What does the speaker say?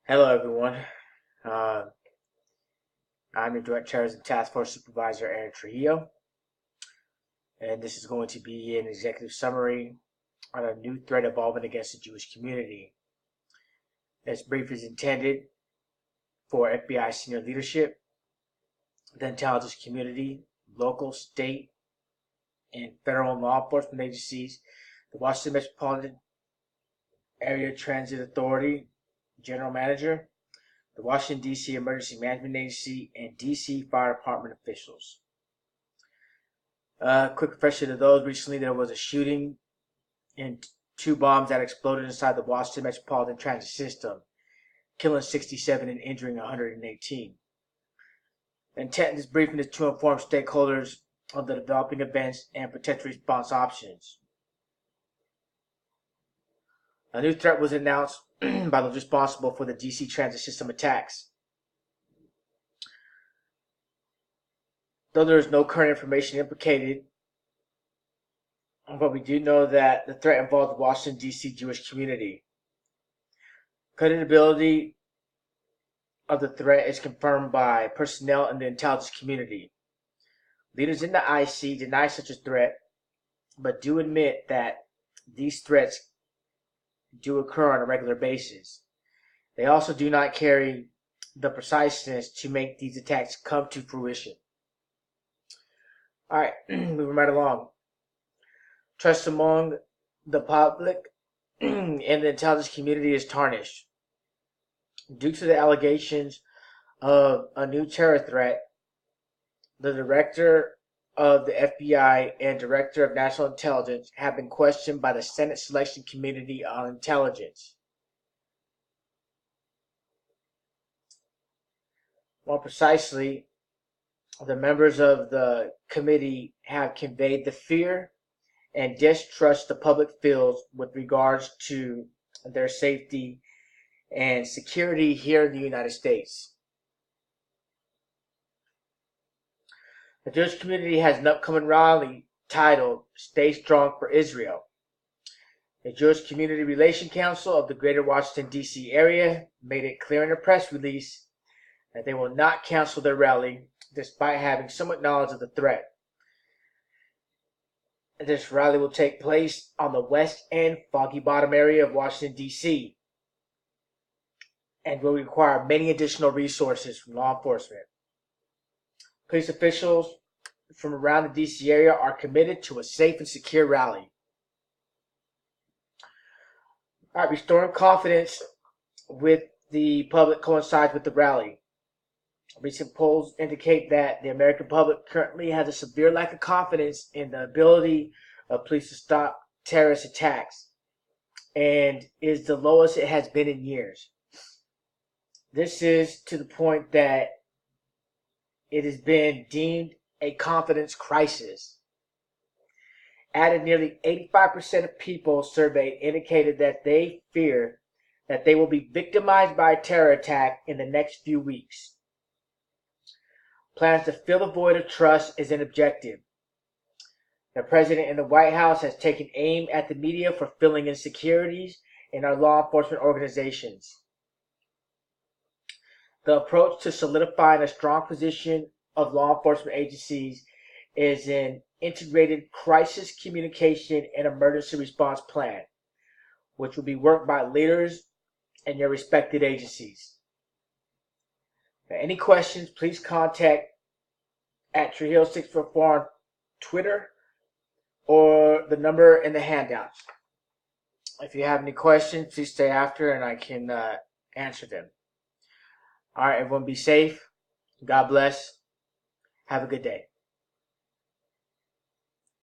Hello, everyone. Uh, I'm your Direct Terrorism Task Force Supervisor, Aaron Trujillo, and this is going to be an executive summary on a new threat evolving against the Jewish community. This brief is intended for FBI senior leadership, the intelligence community, local, state, and federal law enforcement agencies, the Washington Metropolitan Area Transit Authority General Manager, the Washington, D.C. Emergency Management Agency, and D.C. Fire Department officials. Quick refresher to those: recently there was a shooting and two bombs that exploded inside the Washington Metropolitan Transit System, killing 67 and injuring 118. The intent of this briefing is to inform stakeholders of the developing events and potential response options. A new threat was announced by those responsible for the DC transit system attacks. Though there is no current information implicated, but we do know that the threat involves the Washington, D.C. Jewish community. Credibility of the threat is confirmed by personnel in the intelligence community. Leaders in the IC deny such a threat, but do admit that these threats do occur on a regular basis. They also do not carry the preciseness to make these attacks come to fruition. All right, moving right along. Trust among the public and the intelligence community is tarnished. Due to the allegations of a new terror threat, the director of the FBI and director of national intelligence have been questioned by the Senate Selection Committee on Intelligence. More precisely, the members of the committee have conveyed the fear and distrust the public feels with regards to their safety and security here in the United States. The Jewish community has an upcoming rally titled "Stay Strong for Israel." The Jewish Community Relation Council of the Greater Washington, D.C. area made it clear in a press release that they will not cancel their rally despite having somewhat knowledge of the threat. This rally will take place on the West End Foggy Bottom area of Washington, D.C. and will require many additional resources from law enforcement. Police officials from around the D.C. area are committed to a safe and secure rally. All right, restoring confidence with the public coincides with the rally. Recent polls indicate that the American public currently has a severe lack of confidence in the ability of police to stop terrorist attacks, and is the lowest it has been in years. This is to the point that it has been deemed a confidence crisis. Added, nearly 85% of people surveyed indicated that they fear that they will be victimized by a terror attack in the next few weeks. Plans to fill the void of trust is an objective. The president and the White House has taken aim at the media for filling insecurities in our law enforcement organizations. The approach to solidifying a strong position of law enforcement agencies is an integrated crisis communication and emergency response plan, which will be worked by leaders in your respected agencies. For any questions, please contact at Trujillo644 on Twitter or the number in the handouts. If you have any questions, please stay after and I can answer them. All right, everyone, be safe. God bless. Have a good day.